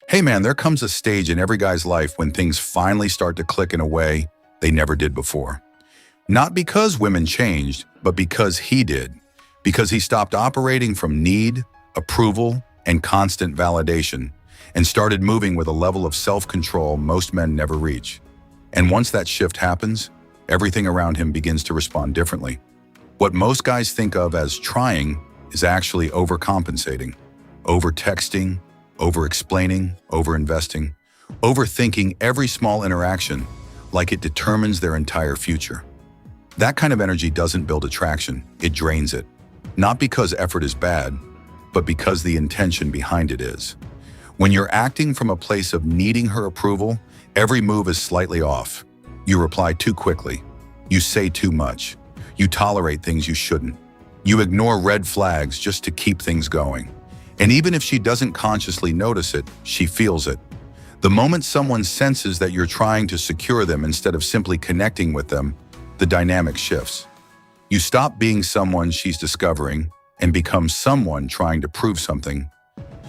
Hey man, there comes a stage in every guy's life when things finally start to click in a way they never did before. Not because women changed, but because he did. Because he stopped operating from need, approval, and constant validation, and started moving with a level of self-control most men never reach. And once that shift happens, everything around him begins to respond differently. What most guys think of as trying is actually overcompensating, over-texting, over-explaining, over-investing, overthinking every small interaction like it determines their entire future. That kind of energy doesn't build attraction, it drains it. Not because effort is bad, but because the intention behind it is. When you're acting from a place of needing her approval, every move is slightly off. You reply too quickly. You say too much. You tolerate things you shouldn't. You ignore red flags just to keep things going. And even if she doesn't consciously notice it, she feels it. The moment someone senses that you're trying to secure them instead of simply connecting with them, the dynamic shifts. You stop being someone she's discovering and become someone trying to prove something.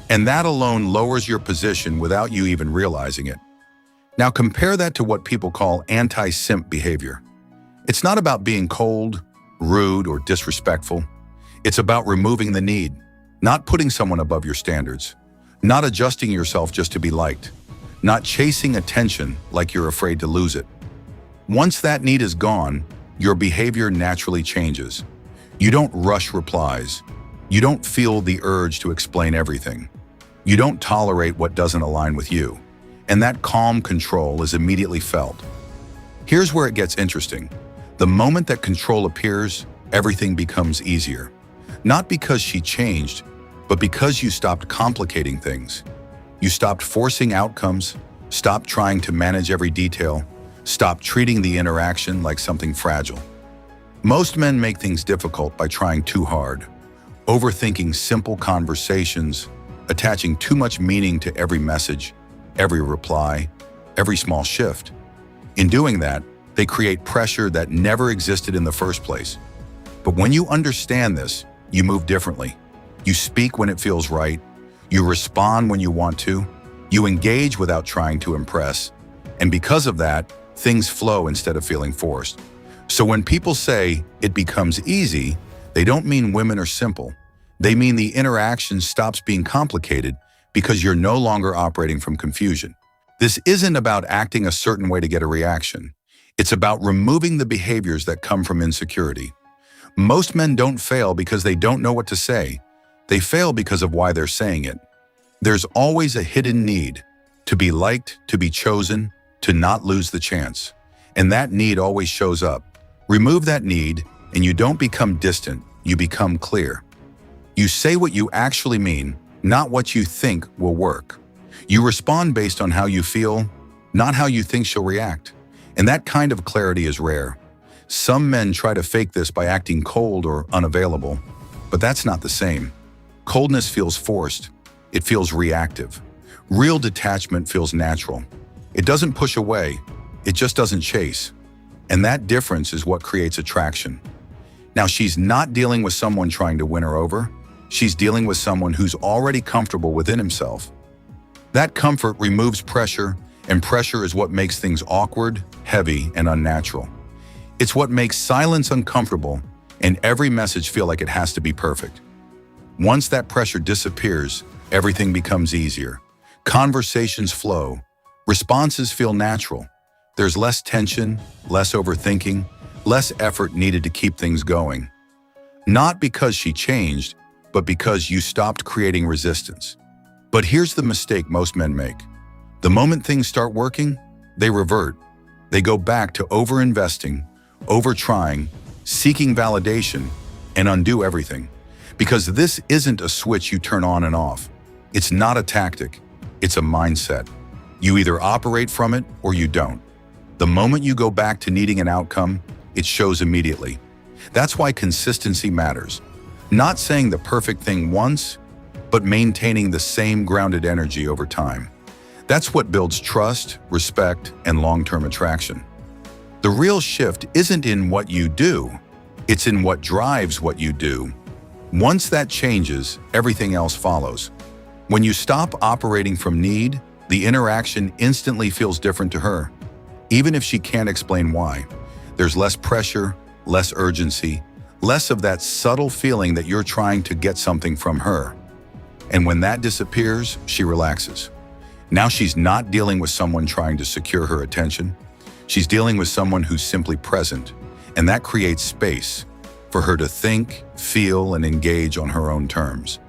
And that alone lowers your position without you even realizing it. Now compare that to what people call anti-simp behavior. It's not about being cold, rude, or disrespectful. It's about removing the need, not putting someone above your standards, not adjusting yourself just to be liked, not chasing attention like you're afraid to lose it. Once that need is gone, your behavior naturally changes. You don't rush replies. You don't feel the urge to explain everything. You don't tolerate what doesn't align with you. And that calm control is immediately felt. Here's where it gets interesting. The moment that control appears, everything becomes easier. Not because she changed, but because you stopped complicating things. You stopped forcing outcomes, stopped trying to manage every detail, stopped treating the interaction like something fragile. Most men make things difficult by trying too hard, overthinking simple conversations, attaching too much meaning to every message, every reply, every small shift. In doing that, they create pressure that never existed in the first place. But when you understand this, you move differently. You speak when it feels right. You respond when you want to. You engage without trying to impress. And because of that, things flow instead of feeling forced. So when people say it becomes easy, they don't mean women are simple. They mean the interaction stops being complicated because you're no longer operating from confusion. This isn't about acting a certain way to get a reaction. It's about removing the behaviors that come from insecurity. Most men don't fail because they don't know what to say. They fail because of why they're saying it. There's always a hidden need to be liked, to be chosen, to not lose the chance. And that need always shows up. Remove that need, and you don't become distant, you become clear. You say what you actually mean, not what you think will work. You respond based on how you feel, not how you think she'll react. And that kind of clarity is rare. Some men try to fake this by acting cold or unavailable, but that's not the same. Coldness feels forced. It feels reactive. Real detachment feels natural. It doesn't push away. It just doesn't chase. And that difference is what creates attraction. Now, she's not dealing with someone trying to win her over. She's dealing with someone who's already comfortable within himself. That comfort removes pressure, and pressure is what makes things awkward, heavy, and unnatural. It's what makes silence uncomfortable and every message feel like it has to be perfect. Once that pressure disappears, everything becomes easier. Conversations flow. Responses feel natural. There's less tension, less overthinking, less effort needed to keep things going. Not because she changed, but because you stopped creating resistance. But here's the mistake most men make. The moment things start working, they revert. They go back to over-investing, over-trying, seeking validation, and undo everything. Because this isn't a switch you turn on and off. It's not a tactic. It's a mindset. You either operate from it or you don't. The moment you go back to needing an outcome, it shows immediately. That's why consistency matters. Not saying the perfect thing once, but maintaining the same grounded energy over time. That's what builds trust, respect, and long-term attraction. The real shift isn't in what you do, it's in what drives what you do. Once that changes, everything else follows. When you stop operating from need, the interaction instantly feels different to her, even if she can't explain why. There's less pressure, less urgency, less of that subtle feeling that you're trying to get something from her. And when that disappears, she relaxes. Now she's not dealing with someone trying to secure her attention. She's dealing with someone who's simply present, and that creates space for her to think, feel, and engage on her own terms.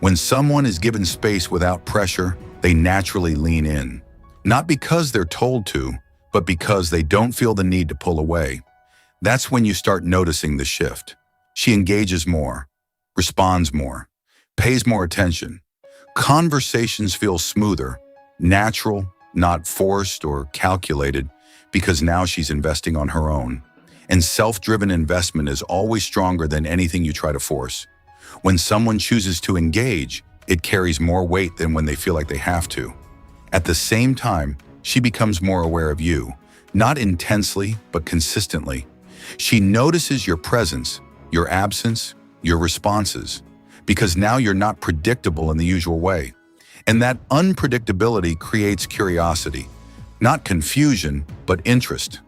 When someone is given space without pressure, they naturally lean in. Not because they're told to, but because they don't feel the need to pull away. That's when you start noticing the shift. She engages more, responds more, pays more attention. Conversations feel smoother, natural, not forced or calculated, because now she's investing on her own. And self-driven investment is always stronger than anything you try to force. When someone chooses to engage, it carries more weight than when they feel like they have to. At the same time, she becomes more aware of you, not intensely, but consistently. She notices your presence, your absence, your responses, because now you're not predictable in the usual way. And that unpredictability creates curiosity, not confusion, but interest.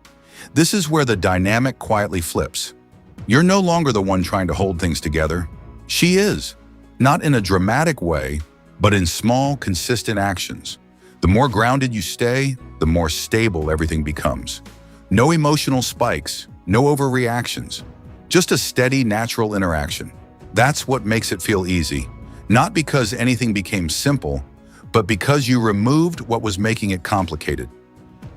This is where the dynamic quietly flips. You're no longer the one trying to hold things together. She is, not in a dramatic way, but in small, consistent actions. The more grounded you stay, the more stable everything becomes. No emotional spikes, no overreactions, just a steady, natural interaction. That's what makes it feel easy, not because anything became simple, but because you removed what was making it complicated.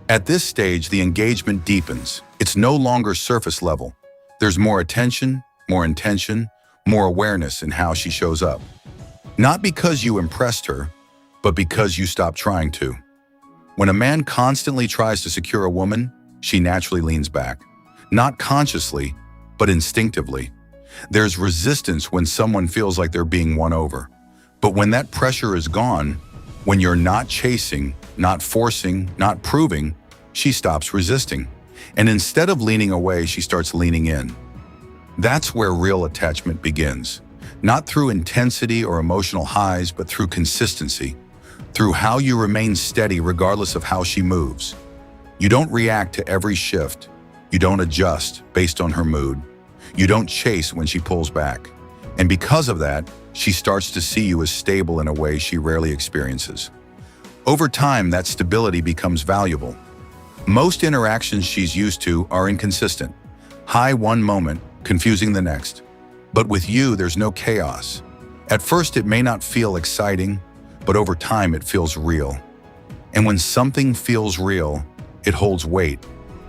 At this stage, the engagement deepens. It's no longer surface level. There's more attention, more intention, more awareness in how she shows up. Not because you impressed her, but because you stopped trying to. When a man constantly tries to secure a woman, she naturally leans back. Not consciously, but instinctively. There's resistance when someone feels like they're being won over. But when that pressure is gone, when you're not chasing, not forcing, not proving, she stops resisting. And instead of leaning away, she starts leaning in. That's where real attachment begins. Not through intensity or emotional highs, but through consistency. Through how you remain steady regardless of how she moves. You don't react to every shift. You don't adjust based on her mood. You don't chase when she pulls back. And because of that, she starts to see you as stable in a way she rarely experiences. Over time, that stability becomes valuable. Most interactions she's used to are inconsistent. High one moment, confusing the next. But with you, there's no chaos. At first, it may not feel exciting, but over time, it feels real. And when something feels real, it holds weight.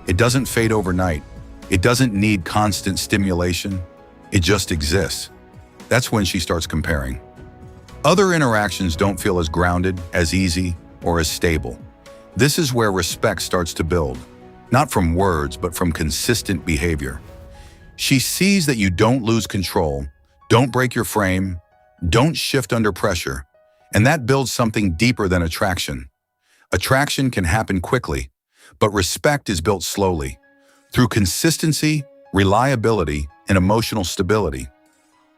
It doesn't fade overnight. It doesn't need constant stimulation. It just exists. That's when she starts comparing. Other interactions don't feel as grounded, as easy, or as stable. This is where respect starts to build, not from words, but from consistent behavior. She sees that you don't lose control, don't break your frame, don't shift under pressure, and that builds something deeper than attraction. Attraction can happen quickly, but respect is built slowly, through consistency, reliability, and emotional stability.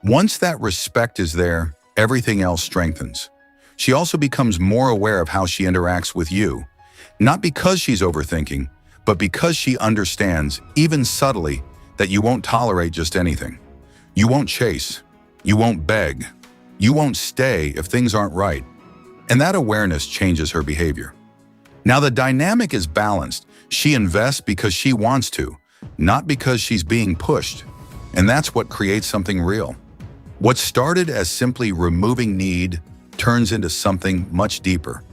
Once that respect is there, everything else strengthens. She also becomes more aware of how she interacts with you, not because she's overthinking, but because she understands, even subtly, that you won't tolerate just anything. You won't chase. You won't beg. You won't stay if things aren't right. And that awareness changes her behavior. Now the dynamic is balanced. She invests because she wants to, not because she's being pushed. And that's what creates something real. What started as simply removing need turns into something much deeper.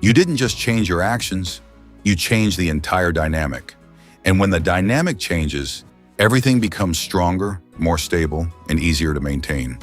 You didn't just change your actions, you changed the entire dynamic. And when the dynamic changes, everything becomes stronger, more stable, and easier to maintain.